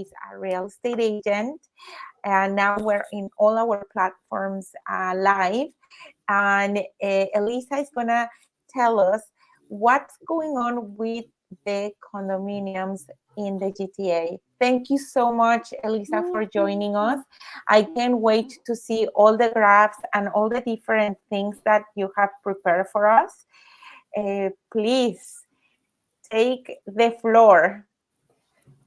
is a real estate agent. And now we're in all our platforms live. And Elisa is going to tell us what's going on with the condominiums in the GTA. Thank you so much, Elisa, for joining us. I can't wait to see all the graphs and all the different things that you have prepared for us. Please take the floor.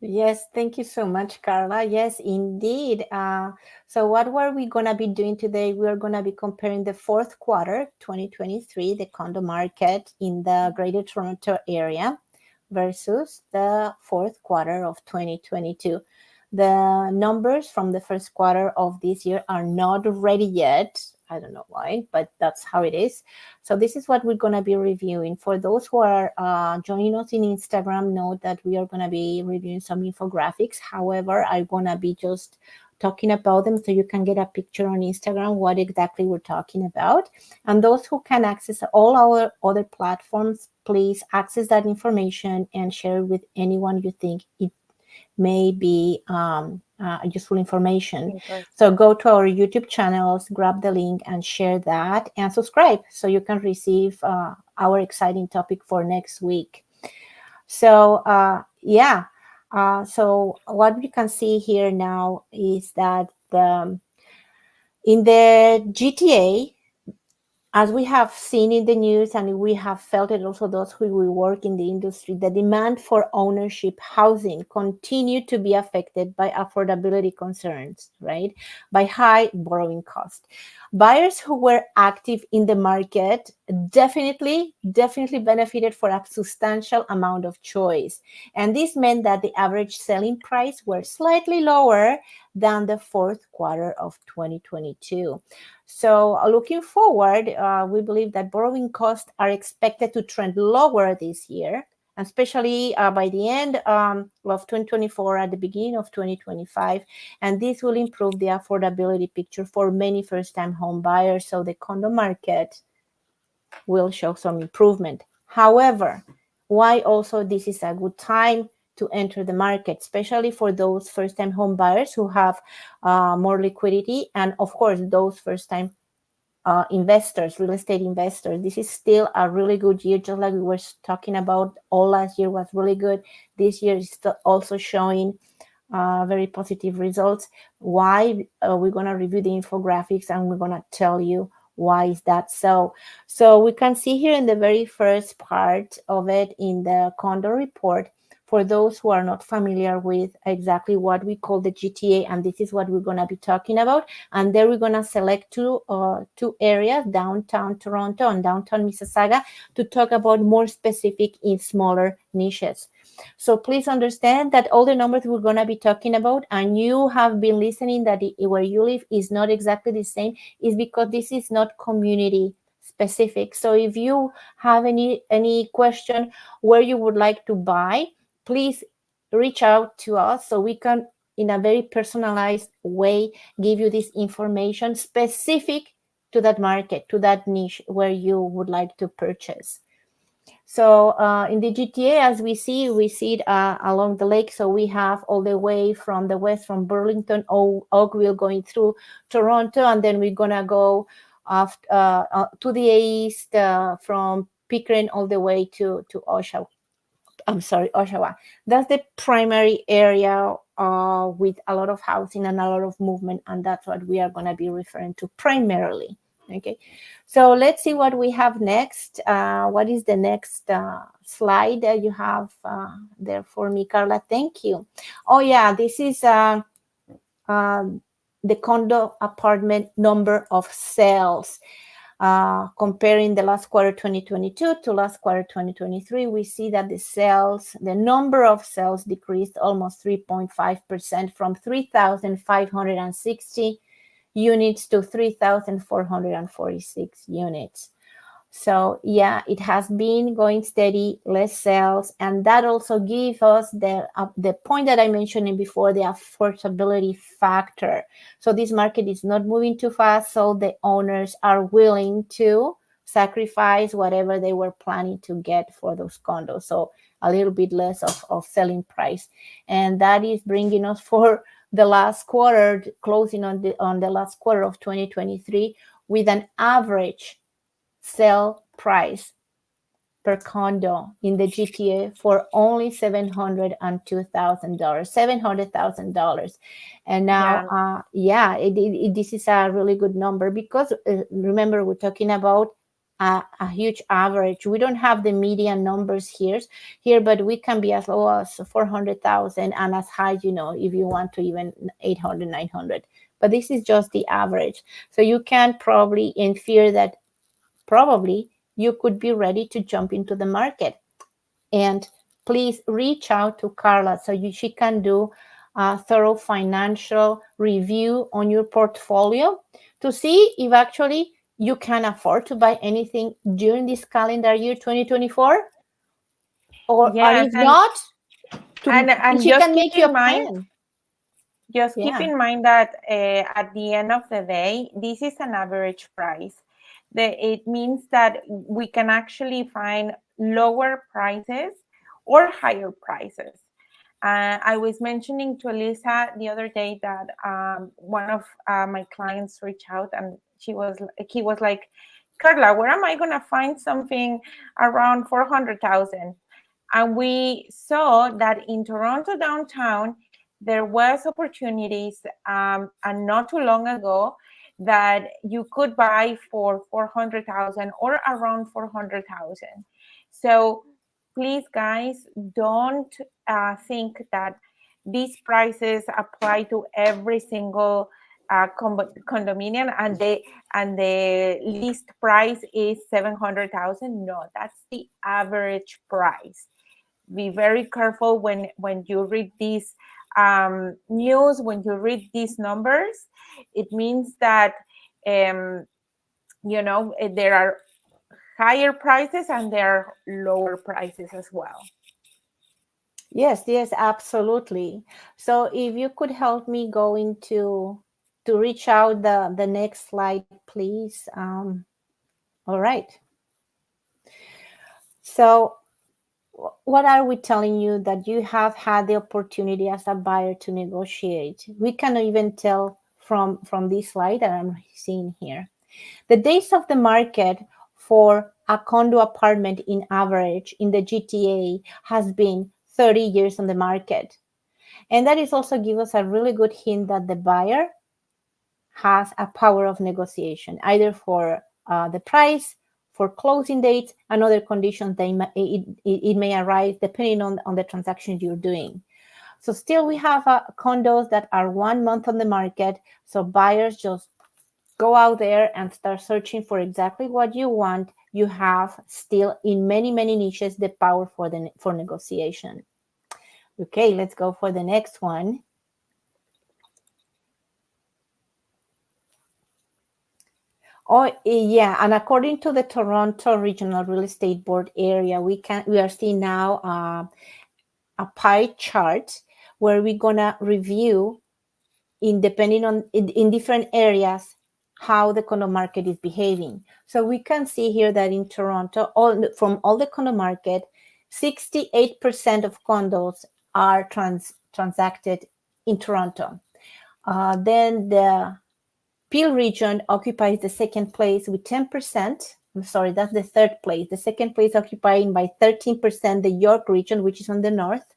Yes, thank you so much, Carla. Yes, indeed. So what were we going to be doing today? We are going to be comparing the fourth quarter 2023, the condo market in the Greater Toronto area versus the fourth quarter of 2022. The numbers from the first quarter of this year are not ready yet. I don't know why, but that's how it is. So this is what we're going to be reviewing. For those who are joining us in Instagram, note that we are going to be reviewing some infographics. However, I'm going to be just talking about them so you can get a picture on Instagram what exactly we're talking about. And those who can access all our other platforms, please access that information and share it with anyone you think it may be useful information. So go to our YouTube channels, grab the link and share that and subscribe so you can receive our exciting topic for next week. So so what you can see here now is that in the GTA, as we have seen in the news and we have felt it also those who will work in the industry, the demand for ownership housing continued to be affected by affordability concerns, right? By high borrowing costs. Buyers who were active in the market definitely benefited for a substantial amount of choice. And this meant that the average selling price were slightly lower than the fourth quarter of 2022. So looking forward, we believe that borrowing costs are expected to trend lower this year, especially by the end of 2024, at the beginning of 2025. And this will improve the affordability picture for many first-time home buyers. So the condo market will show some improvement. However, why also this is a good time to enter the market, especially for those first-time home buyers who have more liquidity, and of course those first-time investors, real estate investors. This is still a really good year, just like we were talking about. All last year was really good. This year is also showing very positive results. Why? We're going to review the infographics and we're going to tell you why is that so. So we can see here in the very first part of it in the condo report, for those who are not familiar with exactly what we call the GTA, and this is what we're going to be talking about. And there we're going to select two areas, downtown Toronto and downtown Mississauga, to talk about more specific in smaller niches. So please understand that all the numbers we're going to be talking about, and you have been listening that where you live is not exactly the same, is because this is not community specific. So if you have any question where you would like to buy, please reach out to us so we can, in a very personalized way, give you this information specific to that market, to that niche where you would like to purchase. So in the GTA, as we see it along the lake. So we have all the way from the west, from Burlington, Oakville, going through Toronto, and then we're going to go to the east from Pickering all the way to Oshawa. Oshawa. That's the primary area with a lot of housing and a lot of movement, and that's what we are going to be referring to primarily. Okay, so let's see what we have next. What is the next slide that you have there for me, Carla? Thank you. Oh yeah, this is the condo apartment number of sales. Comparing the last quarter 2022 to last quarter 2023, we see that the number of sales decreased almost 3.5% from 3,560 units to 3,446 units. So yeah, it has been going steady, less sales, and that also gives us the point that I mentioned before, the affordability factor. So this market is not moving too fast, so the owners are willing to sacrifice whatever they were planning to get for those condos. So a little bit less of selling price. And that is bringing us for the last quarter, closing on the last quarter of 2023 with an average sell price per condo in the GTA for only $702,000, $700,000. And now, Yeah, this is a really good number because remember, we're talking about a huge average. We don't have the median numbers here, but we can be as low as 400,000 and as high, if you want to even 800, 900. But this is just the average. So you can probably infer that probably you could be ready to jump into the market. And please reach out to Carla so she can do a thorough financial review on your portfolio to see if actually you can afford to buy anything during this calendar year 2024, or yes, if not, and she can make you a plan. just keep Yeah. in mind that at the end of the day, this is an average price. It means that we can actually find lower prices or higher prices. I was mentioning to Elisa the other day that one of my clients reached out and he was like, Carla, where am I going to find something around 400,000? And we saw that in Toronto downtown, there was opportunities and not too long ago that you could buy for 400,000 or around 400,000. So please, guys, don't think that these prices apply to every single condominium and the list price is 700,000. No, that's the average price. Be very careful when you read these news, when you read these numbers. It means that there are higher prices and there are lower prices as well. Yes, absolutely. So if you could help me go into to reach out the next slide, please. All right. So what are we telling you that you have had the opportunity as a buyer to negotiate? We can even tell from this slide that I'm seeing here. The days of the market for a condo apartment in average in the GTA has been 30 years on the market. And that is also give us a really good hint that the buyer has a power of negotiation, either for the price, for closing dates, and other conditions that it may arise depending on the transaction you're doing. So still we have condos that are 1 month on the market. So buyers just go out there and start searching for exactly what you want. You have still in many, many niches the power for negotiation. Okay, let's go for the next one. Oh, yeah, and according to the Toronto Regional Real Estate Board area, we are seeing now a pie chart where we're gonna review depending on in different areas how the condo market is behaving. So we can see here that in Toronto, from all the condo market, 68% of condos are transacted in Toronto. Then the Peel region occupies the second place with 10%. I'm sorry, that's the third place. The second place occupying by 13% the York region, which is on the north.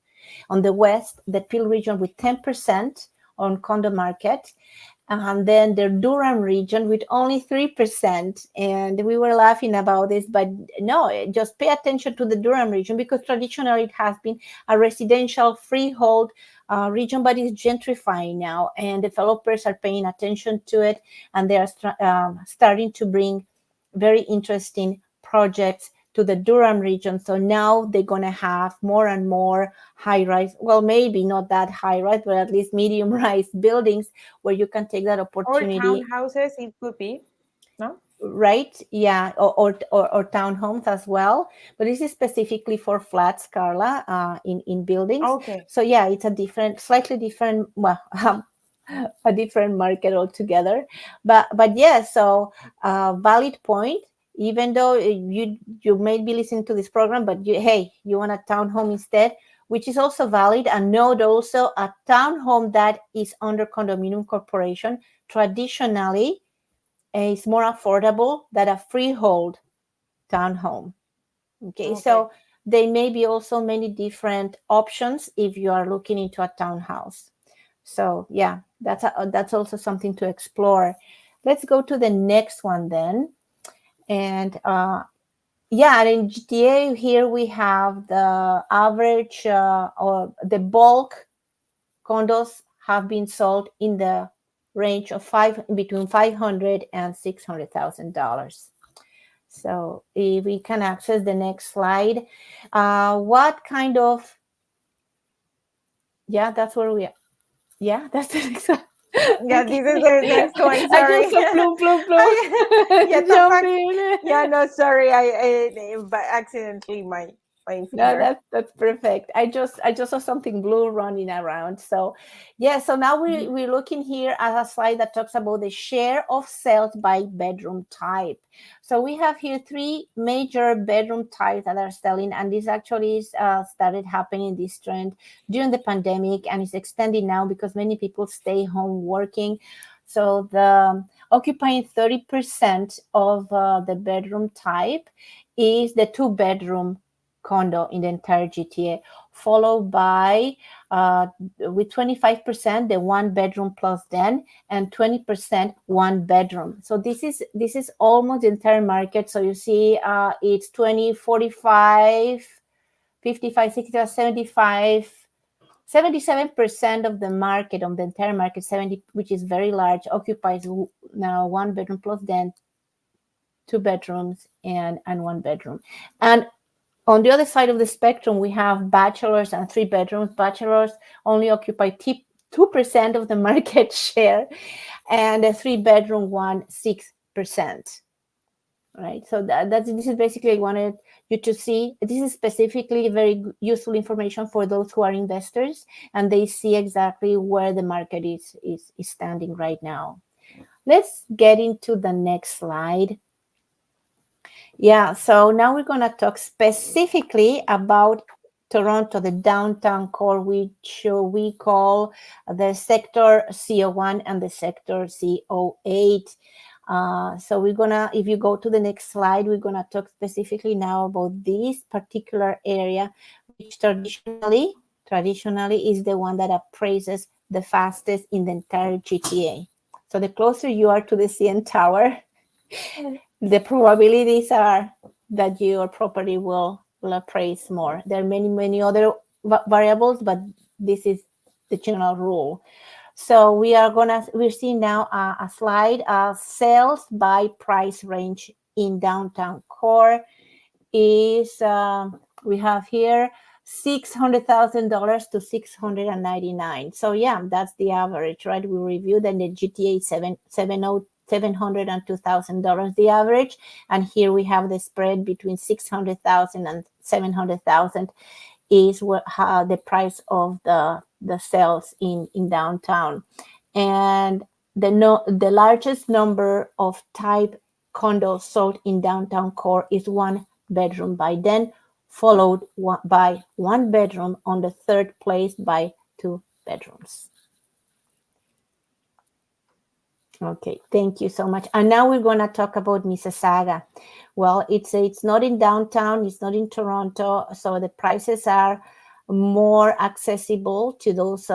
On the west, the Peel region with 10% on condo market. And then the Durham region with only 3%. And we were laughing about this, but no, just pay attention to the Durham region because traditionally it has been a residential freehold region, but it's gentrifying now, and developers are paying attention to it, and they are starting to bring very interesting projects to the Durham region. So now they're going to have more and more high-rise, well, maybe not that high-rise, but at least medium-rise buildings where you can take that opportunity. Or townhouses, it could be, no? Right, yeah, or townhomes as well, but this is specifically for flats, Carla, in buildings. Okay. So yeah, it's slightly different, well, a different market altogether. But yeah, so valid point even though you may be listening to this program, but you want a townhome instead, which is also valid. And note also, a townhome that is under condominium corporation traditionally is more affordable than a freehold townhome. Okay, so there may be also many different options if you are looking into a townhouse. So yeah, that's also something to explore. Let's go to the next one then. And yeah, in GTA here we have the average or the bulk condos have been sold in the range of between $500 and $600,000. So if we can access the next slide, what kind of, yeah, that's where we are. Yeah, that's the next one. Yeah, this is the next one. I Sorry. just saw plum, plum, Yeah, jump in. yeah, no, sorry. I but accidentally my No, finger. that's perfect. I just saw something blue running around. So yeah, so now we're looking here at a slide that talks about the share of sales by bedroom type. So we have here three major bedroom types that are selling, and this actually is, started happening, this trend during the pandemic, and it's extending now because many people stay home working. So the occupying 30% of the bedroom type is the two-bedroom condo in the entire GTA, followed by with 25% the one bedroom plus den, and 20% one bedroom. So this is almost the entire market. So you see it's 20, 45, 55, 60, 75, 77% of the market, of the entire market, 70, which is very large, occupies now one bedroom plus den, two bedrooms, and one bedroom. And on the other side of the spectrum, we have bachelors and three bedrooms. Bachelors only occupy 2% of the market share, and a three bedroom one, 6%. Right. So this is basically I wanted you to see. This is specifically very useful information for those who are investors, and they see exactly where the market is standing right now. Let's get into the next slide. Yeah, so now we're going to talk specifically about Toronto, the downtown core, which we call the sector CO1 and the sector CO8. So we're going to, if you go to the next slide, we're going to talk specifically now about this particular area, which traditionally is the one that appraises the fastest in the entire GTA. So the closer you are to the CN Tower, the probabilities are that your property will appraise more. There are many other variables, but this is the general rule. So we're seeing now a slide, sales by price range in downtown core is, we have here $600,000 to $699,000. So yeah, that's the average, right? We reviewed and the GTA $702,000 the average, and here we have the spread between $600,000 and $700,000 is the price of the sales in downtown. And the largest number of type condos sold in downtown core is one bedroom by den, followed by one bedroom on the third place by two bedrooms. Okay, thank you so much. And now we're going to talk about Mississauga. Well, it's not in downtown, it's not in Toronto, so the prices are more accessible to those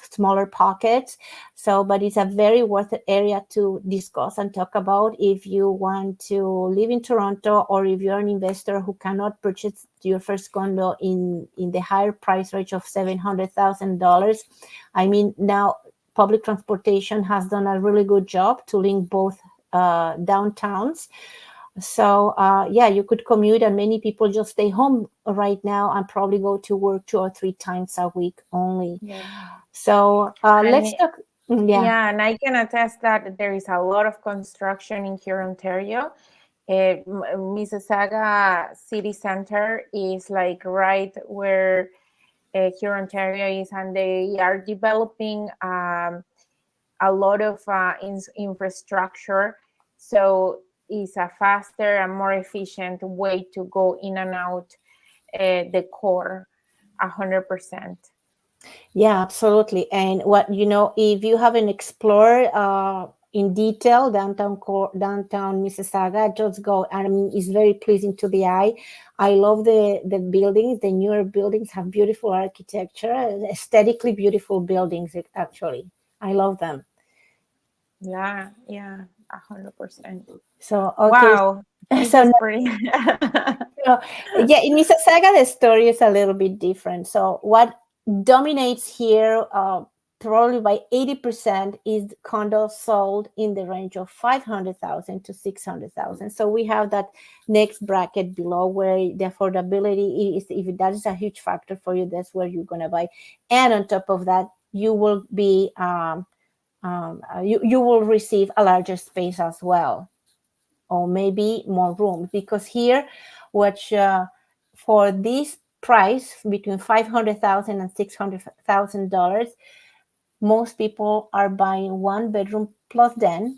smaller pockets. So, but it's a very worth it area to discuss and talk about if you want to live in Toronto, or if you're an investor who cannot purchase your first condo in the higher price range of $700,000. I mean, now public transportation has done a really good job to link both downtowns. So yeah, you could commute, and many people just stay home right now and probably go to work 2 or 3 times a week only. Yeah. So let's talk. Yeah, and I can attest that there is a lot of construction in here, Ontario. Mississauga city center is like right where here Ontario is, and they are developing a lot of infrastructure. So is a faster and more efficient way to go in and out the core 100%. Yeah, absolutely. And what if you haven't explored in detail downtown Mississauga, just go. I mean, it's very pleasing to the eye. I love the buildings. The newer buildings have beautiful architecture, aesthetically beautiful buildings. Actually, I love them. Yeah, yeah, 100%. So okay, Wow, this so is pretty. So, yeah, in Mississauga, the story is a little bit different. So, what dominates here, probably by 80%, is condos sold in the range of 500,000 to 600,000. So, we have that next bracket below where the affordability is, if that is a huge factor for you, that's where you're going to buy. And on top of that, you will be, you will receive a larger space as well, or maybe more room, because here which for this price between 500,000 and $600,000, most people are buying one bedroom plus den,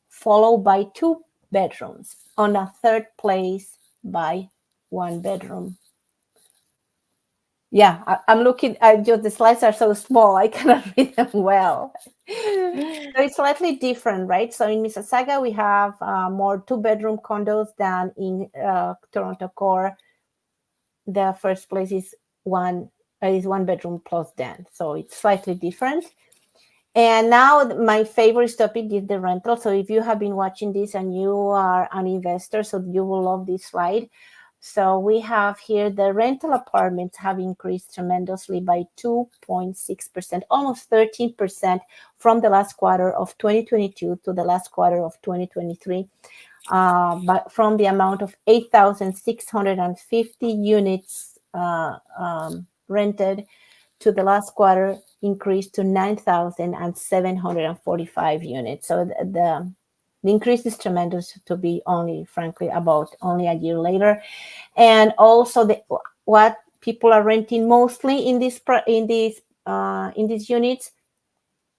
followed by two bedrooms, on a third place by one bedroom. Yeah, I'm looking at just the slides are so small, I cannot read them well. So it's slightly different, right? So in Mississauga, we have more two-bedroom condos than in Toronto Core. The first place is one bedroom plus den, so it's slightly different. And now my favorite topic is the rental. So if you have been watching this and you are an investor, so you will love this slide. So we have here the rental apartments have increased tremendously by 2.6%, almost 13% from the last quarter of 2022 to the last quarter of 2023. But from the amount of 8,650 units rented to the last quarter increased to 9,745 units. So the increase is tremendous to be only, frankly, about only a year later. And also what people are renting mostly in these units,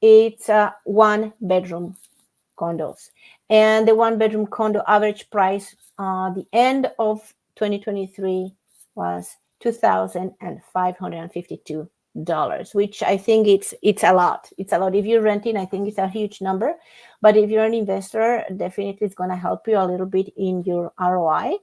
it's one bedroom condos. And the one bedroom condo average price the end of 2023 was $2,552, which I think it's a lot. It's a lot. If you're renting, I think it's a huge number. But if you're an investor, definitely it's going to help you a little bit in your ROI,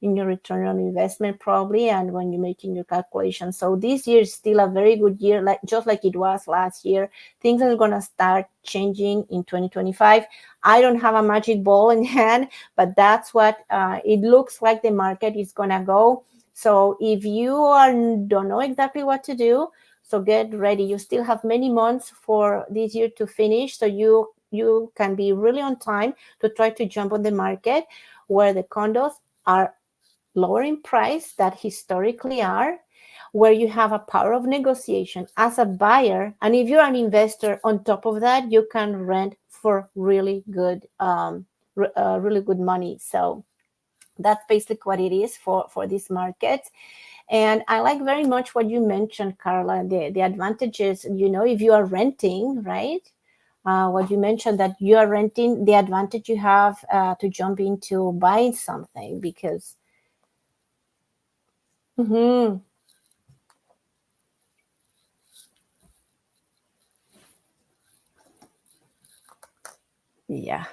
in your return on investment, probably, and when you're making your calculation. So this year is still a very good year, just like it was last year. Things are going to start changing in 2025. I don't have a magic ball in hand, but that's what it looks like the market is going to go. So if you don't know exactly what to do, so get ready. You still have many months for this year to finish, so you can be really on time to try to jump on the market where the condos are lower in price that historically are, where you have a power of negotiation as a buyer. And if you're an investor on top of that, you can rent for really good money. So that's basically what it is for this market. And I like very much what you mentioned, Carla, the advantages, if you are renting, right? What you mentioned, that you are renting, the advantage you have to jump into buying something, because mm-hmm. Yeah.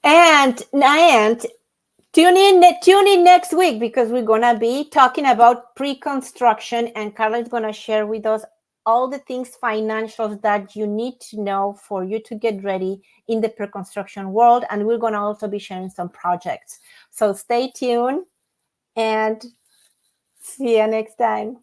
And tune in next week, because we're gonna be talking about pre-construction, and Carla is gonna share with us all the things financials that you need to know for you to get ready in the pre-construction world. And we're gonna also be sharing some projects. So stay tuned and see you next time.